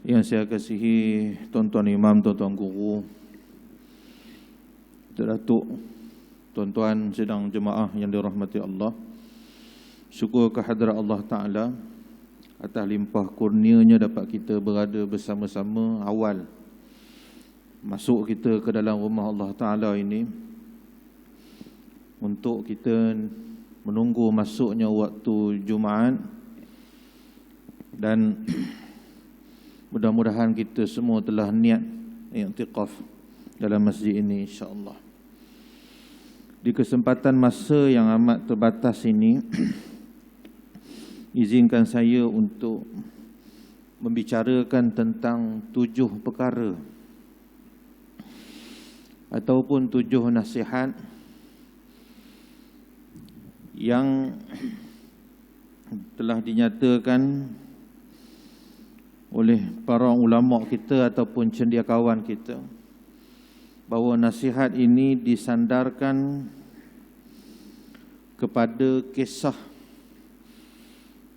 Yang saya kasihi tuan-tuan imam, tuan-tuan guru, Datuk, tuan-tuan sidang jemaah yang dirahmati Allah. Syukur kehadrat Allah Ta'ala atas limpah kurnianya dapat kita berada bersama-sama awal masuk kita ke dalam rumah Allah Ta'ala ini, untuk kita menunggu masuknya waktu Jumaat, dan mudah-mudahan kita semua telah niat i'tikaf dalam masjid ini insya-Allah. Di kesempatan masa yang amat terbatas ini, izinkan saya untuk membicarakan tentang 7 perkara ataupun 7 nasihat yang telah dinyatakan oleh para ulama kita ataupun cendekiawan kita, bahawa nasihat ini disandarkan kepada kisah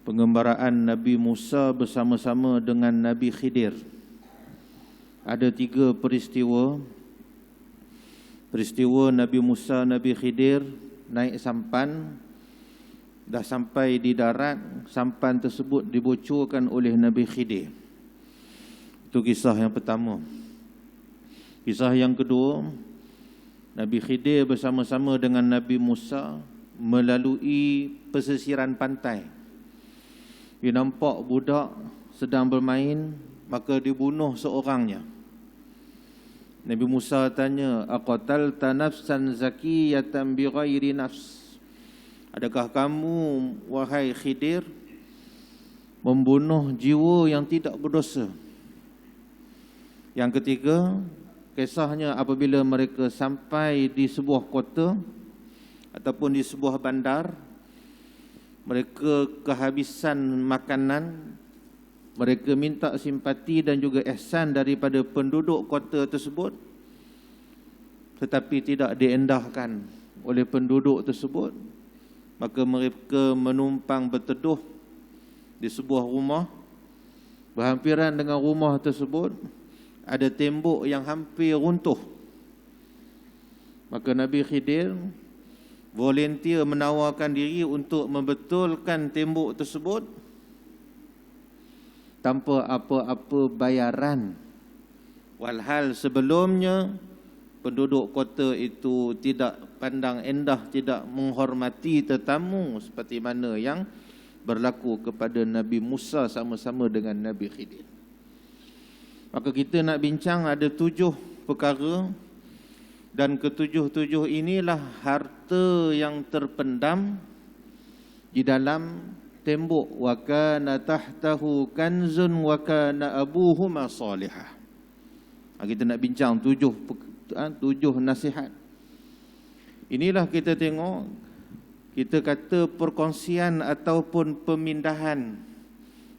pengembaraan Nabi Musa bersama-sama dengan Nabi Khidir. Ada 3 peristiwa. Peristiwa Nabi Musa, Nabi Khidir naik sampan, dah sampai di darat, sampan tersebut dibocorkan oleh Nabi Khidir. Itu kisah yang pertama. Kisah yang kedua, Nabi Khidir bersama-sama dengan Nabi Musa melalui pesisiran pantai. Dia nampak budak sedang bermain, maka dibunuh seorangnya. Nabi Musa tanya, aqatalta nafsan zakiyatan bighairi nafs? Adakah kamu, wahai Khidir, membunuh jiwa yang tidak berdosa? Yang ketiga, kisahnya apabila mereka sampai di sebuah kota ataupun di sebuah bandar, mereka kehabisan makanan, mereka minta simpati dan juga ihsan daripada penduduk kota tersebut, tetapi tidak diendahkan oleh penduduk tersebut. Maka mereka menumpang berteduh di sebuah rumah. Berhampiran dengan rumah tersebut ada tembok yang hampir runtuh. Maka Nabi Khidir volunteer menawarkan diri untuk membetulkan tembok tersebut tanpa apa-apa bayaran. Walhal sebelumnya penduduk kota itu tidak pandang endah, tidak menghormati tetamu seperti mana yang berlaku kepada Nabi Musa sama-sama dengan Nabi Khidir. Maka kita nak bincang ada 7 perkara, dan ke-7 inilah harta yang terpendam di dalam tembok. Wa kana tahtahu kanzun wa kana abuhuma salihah. Kita nak bincang 7 nasihat. Inilah kita tengok, kita kata perkongsian ataupun pemindahan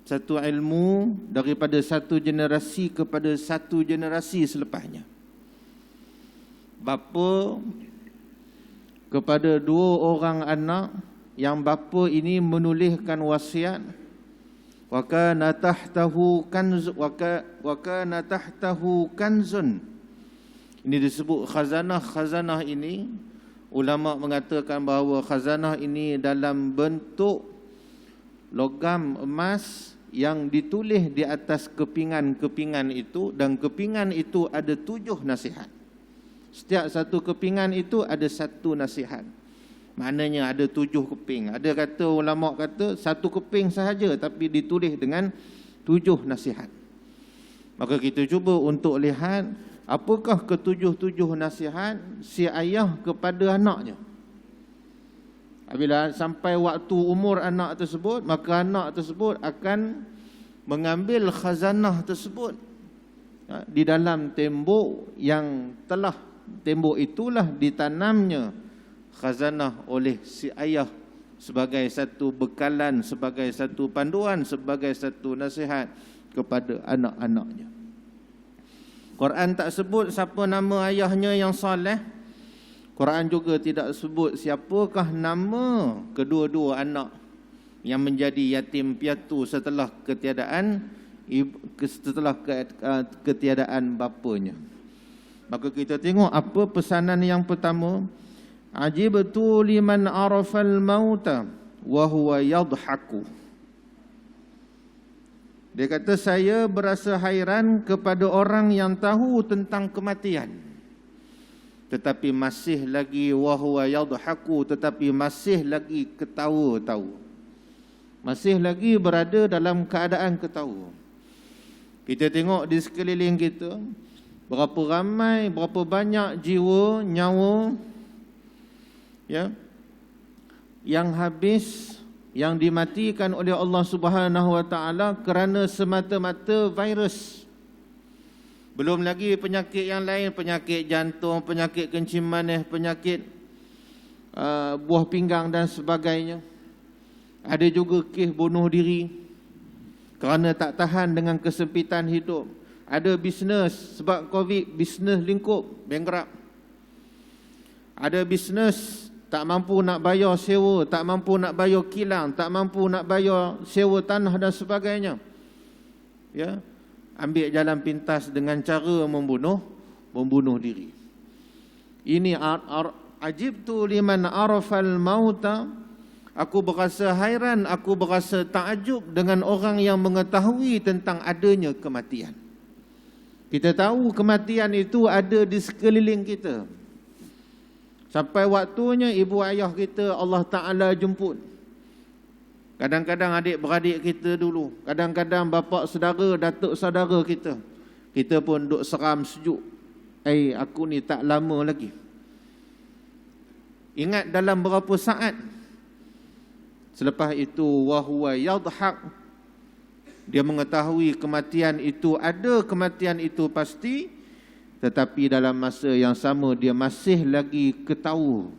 satu ilmu daripada satu generasi kepada satu generasi selepasnya. Bapa kepada 2 orang anak, yang bapa ini menuliskan wasiat, wa kana tahtahu kanzun. Ini disebut khazanah. Khazanah ini ulama mengatakan bahawa khazanah ini dalam bentuk logam emas yang ditulis di atas kepingan-kepingan itu, dan kepingan itu ada 7 nasihat. Setiap satu kepingan itu ada 1 nasihat. Maknanya ada 7 keping. Ada kata ulama kata 1 keping sahaja tapi ditulis dengan 7 nasihat. Maka kita cuba untuk lihat apakah ke-7 nasihat si ayah kepada anaknya. Bila sampai waktu umur anak tersebut, maka anak tersebut akan mengambil khazanah tersebut di dalam tembok yang telah, tembok itulah ditanamnya khazanah oleh si ayah sebagai satu bekalan, sebagai satu panduan, sebagai satu nasihat kepada anak-anaknya. Quran tak sebut siapa nama ayahnya yang soleh. Quran juga tidak sebut siapakah nama kedua-dua anak yang menjadi yatim piatu setelah ketiadaan setelah ketiadaan bapanya. Maka kita tengok apa pesanan yang pertama. Ajibtu liman arafal mauta wa huwa yadhaku. Dia kata, saya berasa hairan kepada orang yang tahu tentang kematian, tetapi masih lagi wa huwa yadhaku, tetapi masih lagi ketawa-tawa. Masih lagi berada dalam keadaan ketawa. Kita tengok di sekeliling kita, berapa ramai, berapa banyak jiwa, nyawa ya, yang habis, yang dimatikan oleh Allah Subhanahu Wa Taala kerana semata-mata virus. Belum lagi penyakit yang lain, penyakit jantung, penyakit kencing manis, penyakit buah pinggang dan sebagainya. Ada juga kes bunuh diri kerana tak tahan dengan kesempitan hidup. Ada bisnes sebab Covid, bisnes lingkup, bankrupt. Ada bisnes tak mampu nak bayar sewa, tak mampu nak bayar kilang, tak mampu nak bayar sewa tanah dan sebagainya. Ya, ambil jalan pintas dengan cara membunuh diri. Ini ajibtu liman arafal mauta. Aku berasa hairan, aku berasa takjub dengan orang yang mengetahui tentang adanya kematian. Kita tahu kematian itu ada di sekeliling kita. Sampai waktunya ibu ayah kita Allah Ta'ala jemput. Kadang-kadang adik-beradik kita dulu. Kadang-kadang bapa saudara, datuk saudara kita. Kita pun duk seram sejuk. Aku ni tak lama lagi. Ingat dalam berapa saat. Selepas itu wahuwa yadhak. Dia mengetahui kematian itu ada, kematian itu pasti. Tetapi dalam masa yang sama dia masih lagi ketawa.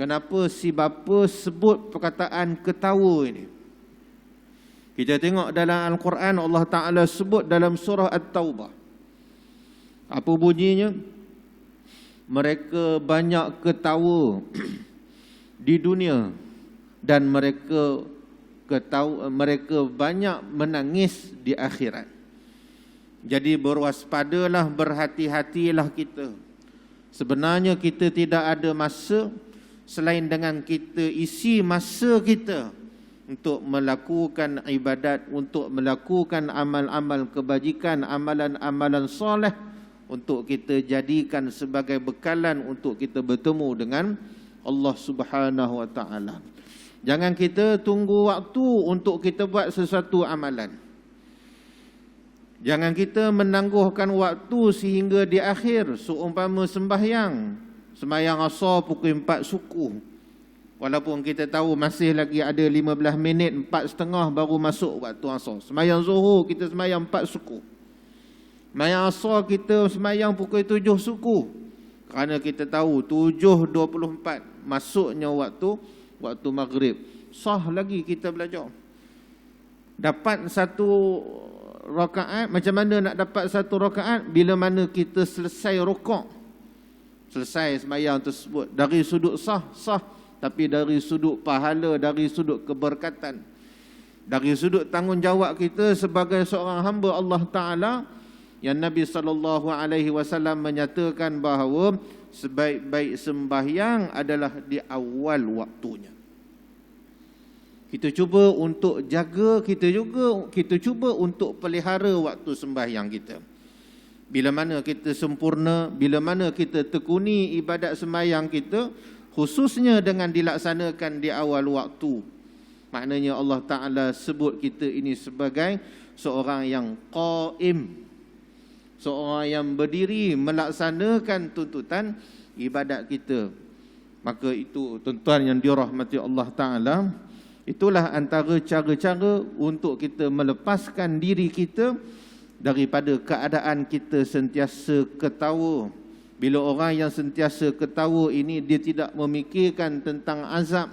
Kenapa si bapa sebut perkataan ketawa ini? Kita tengok dalam Al-Quran, Allah Ta'ala sebut dalam surah At-Taubah. Apa bunyinya? Mereka banyak ketawa di dunia dan mereka banyak menangis di akhirat. Jadi berwaspadalah, berhati-hatilah kita. Sebenarnya kita tidak ada masa selain dengan kita isi masa kita untuk melakukan ibadat, untuk melakukan amal-amal kebajikan, amalan-amalan soleh, untuk kita jadikan sebagai bekalan untuk kita bertemu dengan Allah Subhanahu Wa Taala. Jangan kita tunggu waktu untuk kita buat sesuatu amalan. Jangan kita menangguhkan waktu sehingga di akhir. Seumpama sembahyang asar pukul 4 suku. Walaupun kita tahu masih lagi ada 15 minit, 4.30 baru masuk waktu asar. Sembahyang zuhur kita sembahyang 4 suku. Sembahyang asar kita sembahyang pukul 7 suku. Kerana kita tahu 7.24 masuknya waktu maghrib. Sah lagi kita belajar. Dapat satu rakaat, macam mana nak dapat satu rakaat? Bila mana kita selesai rukuk, selesai sembahyang tersebut. Dari sudut sah, tapi dari sudut pahala, dari sudut keberkatan, dari sudut tanggungjawab kita sebagai seorang hamba Allah Ta'ala, yang Nabi SAW menyatakan bahawa sebaik-baik sembahyang adalah di awal waktunya. Kita cuba untuk jaga, kita cuba untuk pelihara waktu sembahyang kita. Bila mana kita sempurna, bila mana kita tekuni ibadat sembahyang kita, khususnya dengan dilaksanakan di awal waktu. Maknanya Allah Ta'ala sebut kita ini sebagai seorang yang qaim, seorang yang berdiri melaksanakan tuntutan ibadat kita. Maka itu tuan-tuan yang dirahmati Allah Ta'ala, itulah antara cara-cara untuk kita melepaskan diri kita daripada keadaan kita sentiasa ketawa. Bila orang yang sentiasa ketawa ini, dia tidak memikirkan tentang azab,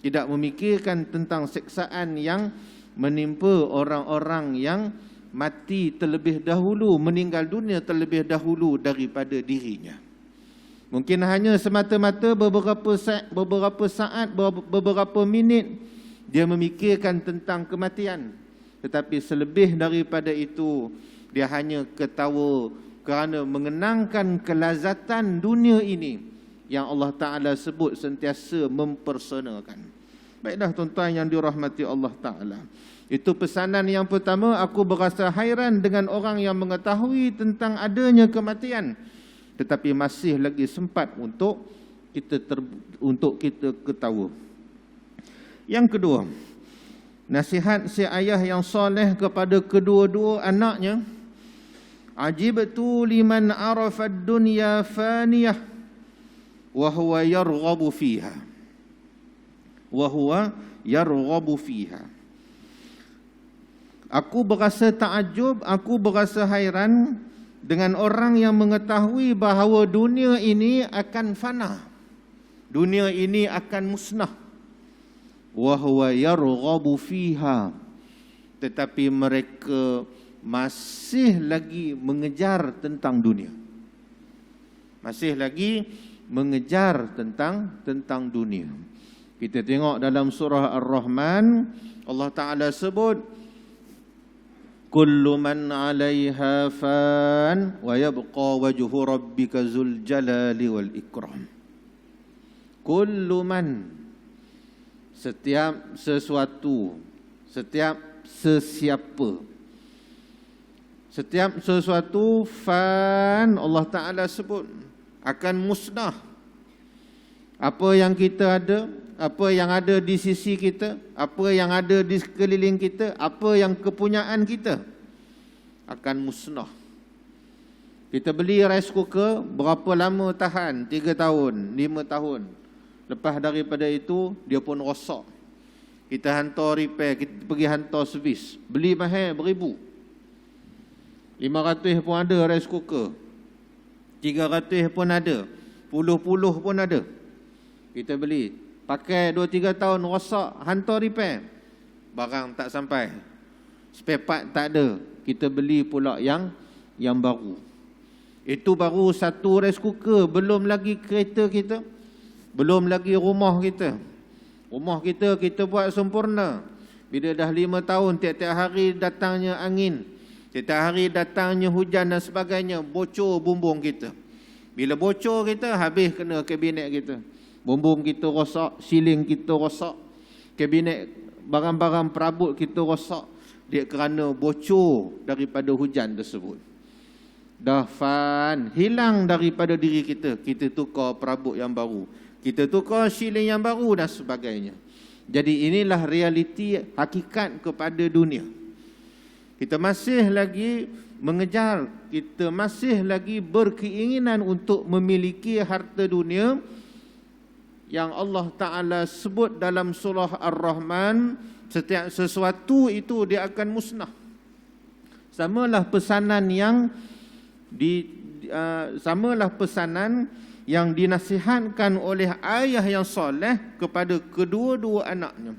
tidak memikirkan tentang siksaan yang menimpa orang-orang yang mati terlebih dahulu, meninggal dunia terlebih dahulu daripada dirinya. Mungkin hanya semata-mata beberapa saat, beberapa minit dia memikirkan tentang kematian. tetapi selebih daripada itu dia hanya ketawa kerana mengenangkan kelazatan dunia ini yang Allah Ta'ala sebut sentiasa mempersonakan. Baiklah tuan-tuan yang dirahmati Allah Ta'ala, itu pesanan yang pertama. Aku berasa hairan dengan orang yang mengetahui tentang adanya kematian tetapi masih lagi sempat untuk kita ketawa. Yang kedua, nasihat si ayah yang soleh kepada kedua-dua anaknya. Ajibtu liman arafa ad-dunya faniyah wa huwa yarghabu fiha. Aku berasa takjub, aku berasa hairan dengan orang yang mengetahui bahawa dunia ini akan fana. Dunia ini akan musnah. Wa huwa yarghabu fiha. Tetapi mereka masih lagi mengejar tentang dunia. Masih lagi mengejar tentang dunia. Kita tengok dalam surah Ar-Rahman, Allah Ta'ala sebut, kullu man 'alaiha fan wa yabqa wajhu rabbika dzul jalali wal ikram. Kullu man, setiap sesuatu, setiap sesiapa, setiap sesuatu fan, Allah Ta'ala sebut akan musnah. Apa yang kita ada, apa yang ada di sisi kita, apa yang ada di sekeliling kita, apa yang kepunyaan kita akan musnah. Kita beli rice cooker, berapa lama tahan? 3 tahun, 5 tahun. Lepas daripada itu, dia pun rosak. Kita hantar repair, kita pergi hantar servis. Beli mahal, beribu. 500 pun ada rice cooker, 300 pun ada, puluh-puluh pun ada. Kita beli, pakai 2-3 tahun, rosak, hantar repair, barang tak sampai, spare part tak ada. Kita beli pula yang baru. Itu baru satu rice cooker, belum lagi kereta kita, belum lagi rumah kita. Rumah kita buat sempurna. Bila dah 5 tahun, tiap-tiap hari datangnya angin, setiap hari datangnya hujan dan sebagainya, bocor bumbung kita. Bila bocor kita, habis kena kabinet kita. Bumbung kita rosak, siling kita rosak, kabinet, barang-barang perabot kita rosak. Dia kerana bocor daripada hujan tersebut. Dah fan, hilang daripada diri kita. Kita tukar perabot yang baru, kita tukar siling yang baru dan sebagainya. Jadi inilah realiti hakikat kepada dunia. Kita masih lagi mengejar, kita masih lagi berkeinginan untuk memiliki harta dunia yang Allah Ta'ala sebut dalam surah Ar-Rahman, setiap sesuatu itu dia akan musnah. Samalah pesanan yang dinasihatkan oleh ayah yang soleh kepada kedua-dua anaknya.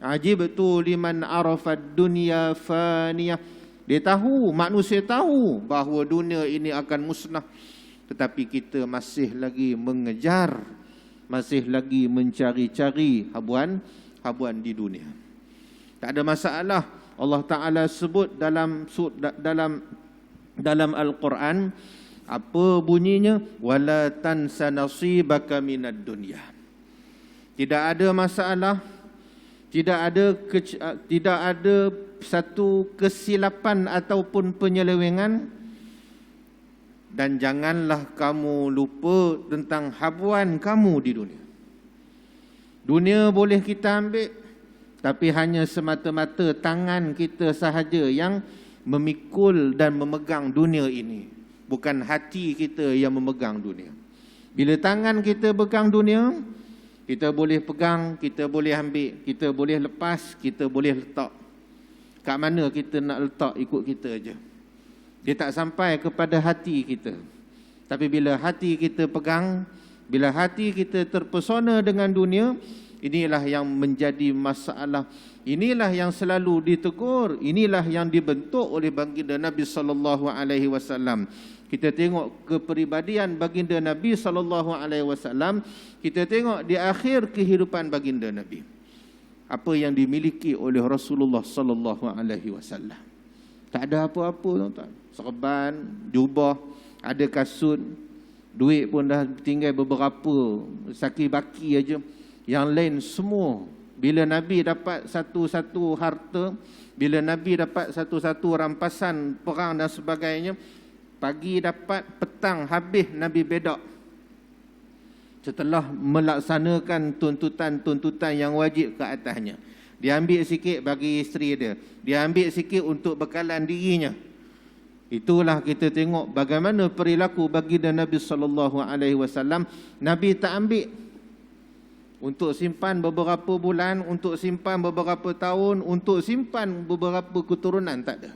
Ajibtu liman arafad dunya faniyah. Dia tahu, manusia tahu bahawa dunia ini akan musnah, tetapi kita masih lagi mengejar, masih lagi mencari-cari habuan di dunia. Tak ada masalah. Allah Ta'ala sebut dalam Al-Quran, apa bunyinya? Wala tansa nasibaka minad dunya. Tidak ada masalah. Tidak ada satu kesilapan ataupun penyelewengan, dan janganlah kamu lupa tentang habuan kamu di dunia. Dunia boleh kita ambil, tapi hanya semata-mata tangan kita sahaja yang memikul dan memegang dunia ini, bukan hati kita yang memegang dunia. Bila tangan kita pegang dunia, kita boleh pegang, kita boleh ambil, kita boleh lepas, kita boleh letak. Kat mana kita nak letak, ikut kita aja. Dia tak sampai kepada hati kita. Tapi bila hati kita pegang, bila hati kita terpesona dengan dunia, inilah yang menjadi masalah. Inilah yang selalu ditegur, inilah yang dibentuk oleh baginda Nabi sallallahu alaihi wasallam. Kita tengok kepribadian baginda Nabi sallallahu alaihi wasallam, kita tengok di akhir kehidupan baginda Nabi. apa yang dimiliki oleh Rasulullah sallallahu alaihi wasallam. Tak ada apa-apa, tuan-tuan. Serban, jubah, ada kasut, duit pun dah tinggal beberapa, saki baki aja. Yang lain semua, bila Nabi dapat satu-satu harta, bila Nabi dapat satu-satu rampasan perang dan sebagainya, pagi dapat, petang habis Nabi bedak. Setelah melaksanakan tuntutan-tuntutan yang wajib ke atasnya, dia ambil sikit bagi isteri dia, dia ambil sikit untuk bekalan dirinya. Itulah kita tengok bagaimana perilaku baginda Nabi sallallahu alaihi wasallam. Nabi tak ambil untuk simpan beberapa bulan, untuk simpan beberapa tahun, untuk simpan beberapa keturunan, tak ada.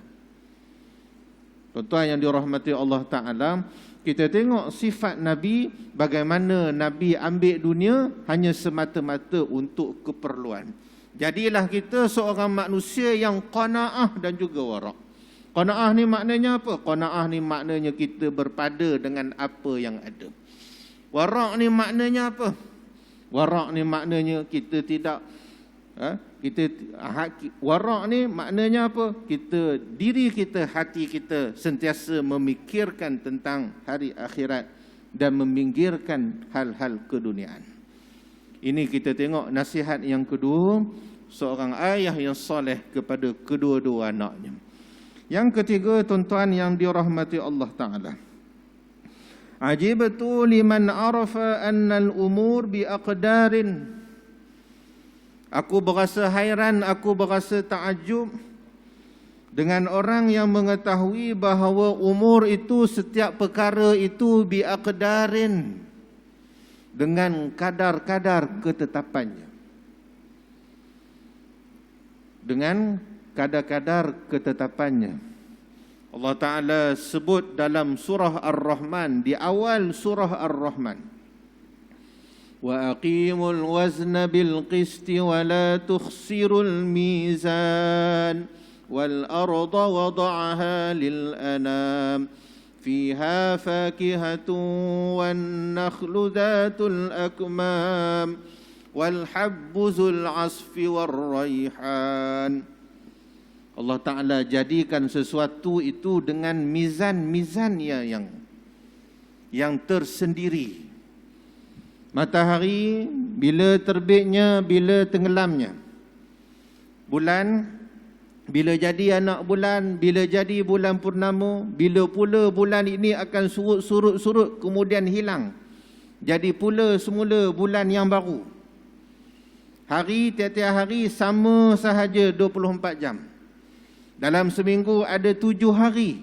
Tuan-tuan yang dirahmati Allah Ta'ala, kita tengok sifat Nabi, bagaimana Nabi ambil dunia hanya semata-mata untuk keperluan. Jadilah kita seorang manusia yang qanaah dan juga wara'. Qanaah ni maknanya apa? Qanaah ni maknanya kita berpada dengan apa yang ada. Wara' ni maknanya apa? Wara' ni maknanya kita tidak wara' ni maknanya apa? Diri kita, hati kita sentiasa memikirkan tentang hari akhirat dan meminggirkan hal-hal keduniaan. Ini kita tengok nasihat yang kedua, seorang ayah yang soleh kepada kedua-dua anaknya. Yang ketiga, tuan-tuan yang dirahmati Allah Ta'ala, ajibtu liman arafa annal umur bi aqdarin. Aku berasa hairan, aku berasa takjub dengan orang yang mengetahui bahawa umur itu, setiap perkara itu bi aqdarin, dengan kadar-kadar ketetapannya. Dengan kadar-kadar ketetapannya. Allah Ta'ala sebut dalam surah Ar-Rahman, di awal surah Ar-Rahman, wa aqimul wazna bil qisti wa la tukhsirul mizan wal arda wada'aha lil anam fiha fakihatun wan nakhlu dhatul akmam wal habbu zul asfi war rayhan. Allah Ta'ala jadikan sesuatu itu dengan mizan-mizannya yang tersendiri. Matahari bila terbitnya, bila tenggelamnya. Bulan bila jadi anak bulan, bila jadi bulan purnama, bila pula bulan ini akan surut kemudian hilang. Jadi pula semula bulan yang baru. Hari tiap-tiap hari sama sahaja 24 jam. Dalam seminggu ada 7 hari.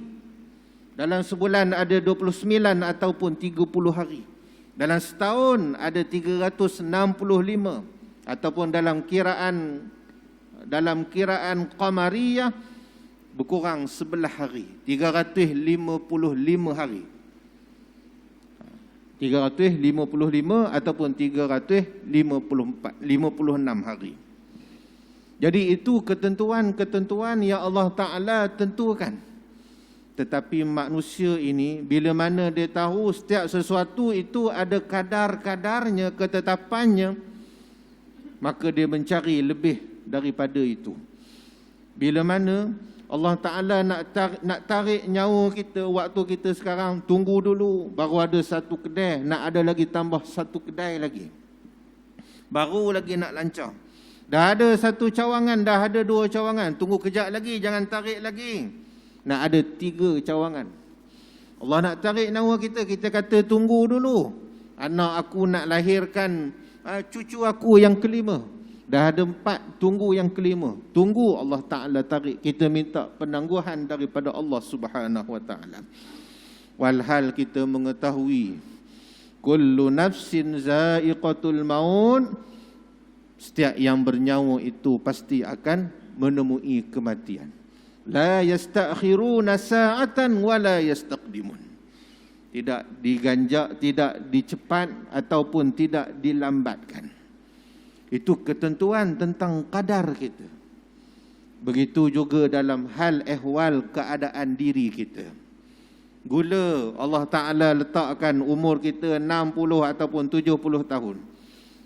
Dalam sebulan ada 29 ataupun 30 hari. Dalam setahun ada 365 ataupun dalam kiraan qamariyah berkurang 11 hari, 355 hari. 355 ataupun 356 hari. Jadi itu ketentuan-ketentuan yang Allah Ta'ala tentukan. Tetapi manusia ini, bila mana dia tahu setiap sesuatu itu ada kadar-kadarnya, ketetapannya, maka dia mencari lebih daripada itu. Bila mana Allah Ta'ala nak tarik nyawa kita, waktu kita sekarang, tunggu dulu, baru ada satu kedai, nak ada lagi tambah satu kedai lagi, baru lagi nak lancar. Dah ada satu cawangan, dah ada 2 cawangan, tunggu kejap lagi, jangan tarik lagi, nak ada 3 cawangan. Allah nak tarik nyawa kita, kita kata tunggu dulu, anak aku nak lahirkan cucu aku yang kelima, dah ada 4, tunggu yang kelima. Tunggu Allah Ta'ala tarik. Kita minta penangguhan daripada Allah Subhanahu Wa Ta'ala. Walhal kita mengetahui kullu nafsin za'iqatul maut, setiap yang bernyawa itu pasti akan menemui kematian. La yastakhiruna sa'atan wa la yastaqdimun. Tidak diganjak, tidak dicepat ataupun tidak dilambatkan. Itu ketentuan tentang kadar kita. Begitu juga dalam hal ehwal keadaan diri kita. Gula Allah Ta'ala letakkan umur kita 60 ataupun 70 tahun.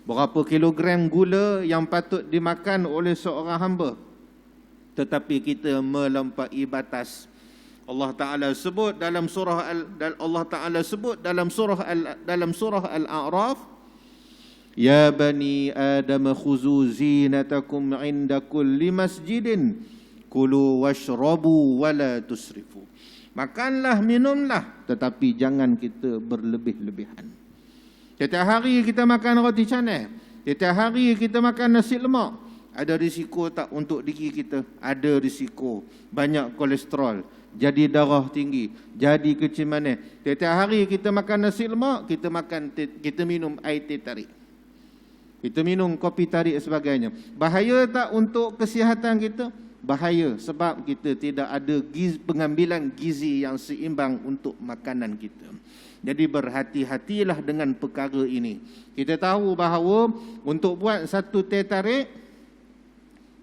berapa kilogram gula yang patut dimakan oleh seorang hamba. Tetapi kita melampaui batas. Allah Taala sebut dalam surah Al-A'raf, ya bani Adam khuzu zinatakum 'inda kulli masjidin kulu washrabu wala tusrifu. Makanlah, minumlah, tetapi jangan kita berlebih-lebihan. Setiap hari kita makan roti canai, setiap hari kita makan nasi lemak, ada risiko tak untuk diri kita? Ada risiko. Banyak kolesterol, jadi darah tinggi, jadi kecil manis. Setiap hari kita makan nasi lemak, kita minum air teh tarik, kita minum kopi tarik sebagainya. Bahaya tak untuk kesihatan kita? Bahaya, sebab kita tidak ada pengambilan gizi yang seimbang untuk makanan kita. Jadi berhati-hatilah dengan perkara ini. Kita tahu bahawa untuk buat satu teh tarik,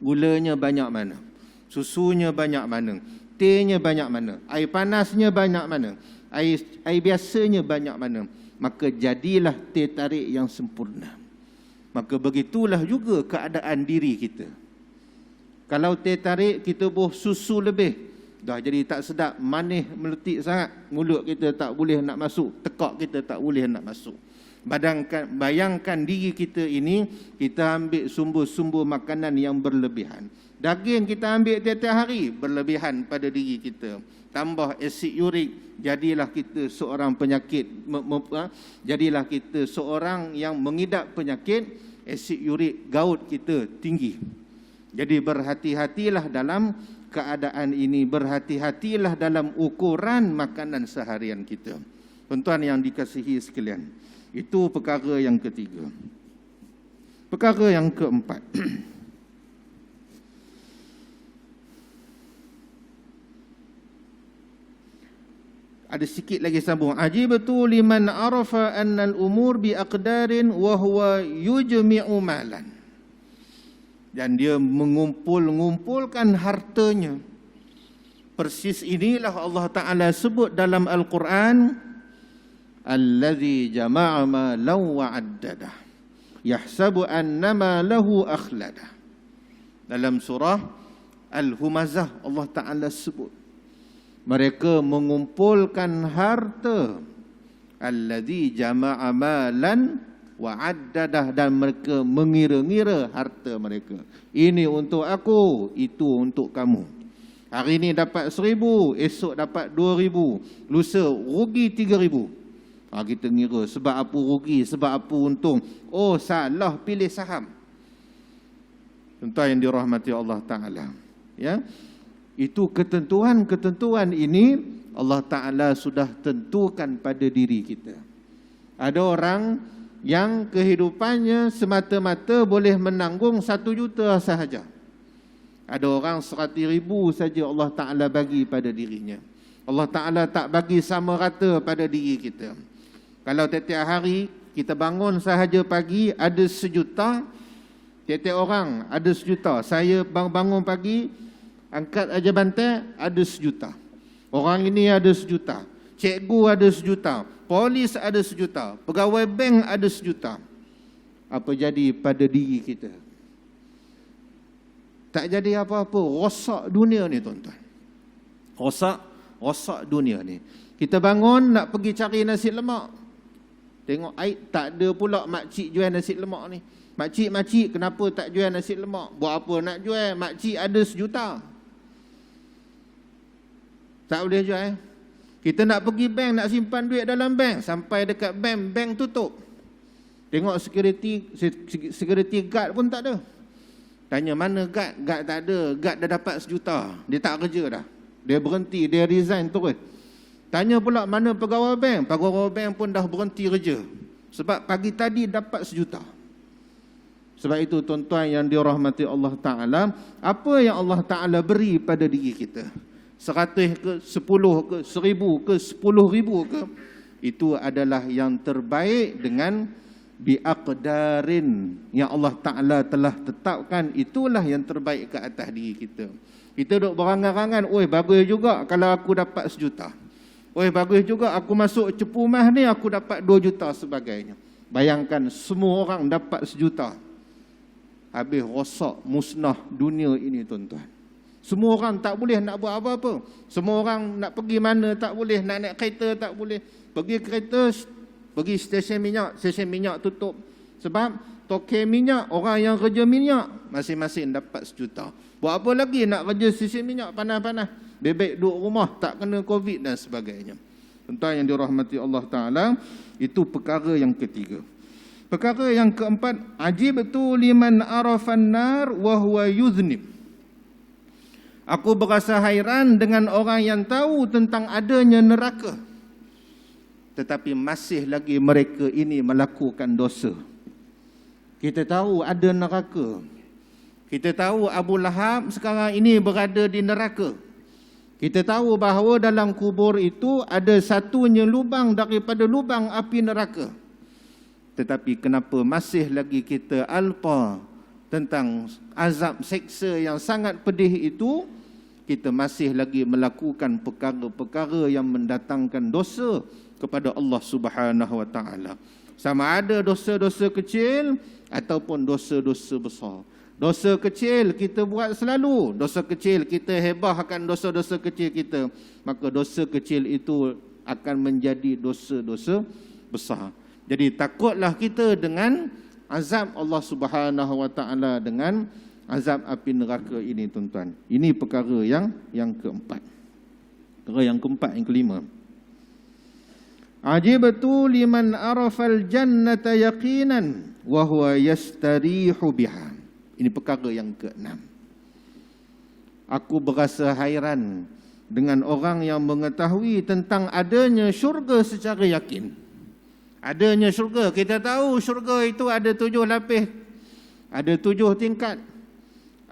gulanya banyak mana, susunya banyak mana, tehnya banyak mana, air panasnya banyak mana, air biasanya banyak mana. Maka jadilah teh tarik yang sempurna. Maka begitulah juga keadaan diri kita. Kalau teh tarik kita buh susu lebih, dah jadi tak sedap, manis meletik sangat, mulut kita tak boleh nak masuk, tekak kita tak boleh nak masuk. Bayangkan diri kita ini, kita ambil sumber-sumber makanan yang berlebihan. Daging kita ambil tiap-tiap hari, berlebihan pada diri kita. Tambah asid urik, jadilah kita seorang penyakit, jadilah kita seorang yang mengidap penyakit asid urik, gout kita tinggi. Jadi berhati-hatilah dalam keadaan ini, berhati-hatilah dalam ukuran makanan seharian kita. Tuan-tuan yang dikasihi sekalian, itu perkara yang ketiga. Perkara yang keempat, ada sikit lagi sambung. Ajibtu liman arafa annal umur bi aqdarin wa huwa yujmi'u malan. Dan dia mengumpulkan hartanya. Persis inilah Allah Ta'ala sebut dalam Al-Quran, allazi jama'a malan wa 'addadah yahsabu annama lahu akhladah. Dalam surah Al-Humazah Allah Ta'ala sebut, mereka mengumpulkan harta, allazi jama'a malan wa 'addadah, dan mereka mengira-ngira harta mereka. Ini untuk aku, itu untuk kamu. Hari ini dapat 1,000, esok dapat 2,000, lusa rugi 3,000. Kita ngira sebab apa rugi, sebab apa untung. Oh, salah pilih saham. Tuan-tuan yang dirahmati Allah Ta'ala, ya, itu ketentuan-ketentuan ini Allah Ta'ala sudah tentukan pada diri kita. Ada orang yang kehidupannya semata-mata boleh menanggung 1 juta sahaja. Ada orang 100,000 saja Allah Ta'ala bagi pada dirinya. Allah Ta'ala tak bagi sama rata pada diri kita. Kalau tiap-tiap hari kita bangun sahaja pagi ada 1 juta, tiap-tiap orang ada 1 juta. Saya bangun pagi, angkat aja bantai, ada 1 juta. Orang ini ada 1 juta. Cikgu ada 1 juta, polis ada 1 juta, pegawai bank ada 1 juta. Apa jadi pada diri kita? Tak jadi apa-apa. Rosak dunia ni, tuan-tuan. Rosak dunia ni. Kita bangun nak pergi cari nasi lemak, tengok air tak ada pula makcik jual nasi lemak ni. Makcik, kenapa tak jual nasi lemak? Buat apa nak jual? Makcik ada 1 juta. Tak boleh jual. Kita nak pergi bank, nak simpan duit dalam bank, sampai dekat bank, bank tutup. Tengok security guard pun tak ada. Tanya mana guard? Guard tak ada. Guard dah dapat 1 juta. Dia tak kerja dah. Dia berhenti, dia resign terus. Tanya pula mana pegawai bank? Pegawai bank pun dah berhenti kerja. Sebab pagi tadi dapat 1 juta. Sebab itu tuan-tuan yang dirahmati Allah Ta'ala, apa yang Allah Ta'ala beri pada diri kita, 100 ke, 10 ke, 1,000 ke, 10,000 ke, itu adalah yang terbaik dengan biaqdarin yang Allah Ta'ala telah tetapkan. Itulah yang terbaik ke atas diri kita. Kita duk berangan-angan, oi bagus juga kalau aku dapat 1 juta. Oi bagus juga aku masuk cepu mah ni aku dapat 2 juta sebagainya. Bayangkan semua orang dapat 1 juta. Habis rosak, musnah dunia ini tuan-tuan. Semua orang tak boleh nak buat apa-apa. Semua orang nak pergi mana tak boleh. Nak naik kereta tak boleh. Pergi kereta, pergi stesen minyak tutup. Sebab token minyak, orang yang kerja minyak, masing-masing dapat 1 juta. Buat apa lagi nak kerja stesen minyak panas-panas. Bebek duduk rumah, tak kena COVID dan sebagainya. Tuan-tuan yang dirahmati Allah Ta'ala, itu perkara yang ketiga. Perkara yang keempat, ajibtu liman arafan nar wa huwa yuznib. Aku berasa hairan dengan orang yang tahu tentang adanya neraka, tetapi masih lagi mereka ini melakukan dosa. Kita tahu ada neraka. Kita tahu Abu Lahab sekarang ini berada di neraka. Kita tahu bahawa dalam kubur itu ada satunya lubang daripada lubang api neraka. Tetapi kenapa masih lagi kita alpa tentang azab seksa yang sangat pedih itu, kita masih lagi melakukan perkara-perkara yang mendatangkan dosa kepada Allah Subhanahu Wa Taala. Sama ada dosa-dosa kecil ataupun dosa-dosa besar. Dosa kecil kita buat selalu. Dosa kecil kita hebahkan dosa-dosa kecil kita. Maka dosa kecil itu akan menjadi dosa-dosa besar. Jadi takutlah kita dengan azab Allah Subhanahu Wa Taala, dengan azab api neraka ini tuan-tuan. Ini perkara yang keempat. Perkara yang keempat, yang kelima. Ajibtu liman arafal jannata yaqinan wa huwa yastarihu biha. Ini perkara yang keenam. Aku berasa hairan dengan orang yang mengetahui tentang adanya syurga secara yakin. Adanya syurga. Kita tahu syurga itu ada 7 lapis. Ada 7 tingkat.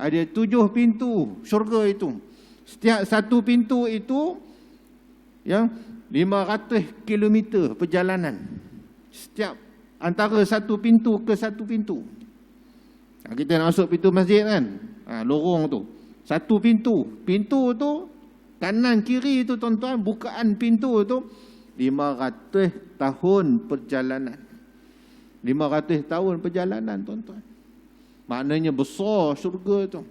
Ada 7 pintu syurga itu. Setiap satu pintu itu 500 km perjalanan. Setiap antara satu pintu ke satu pintu. Kita nak masuk pintu masjid kan, lorong tu, satu pintu. Pintu tu kanan kiri tu tuan-tuan, bukaan pintu tu 500 tahun perjalanan. 500 tahun perjalanan tuan-tuan. Maknanya besar syurga tu.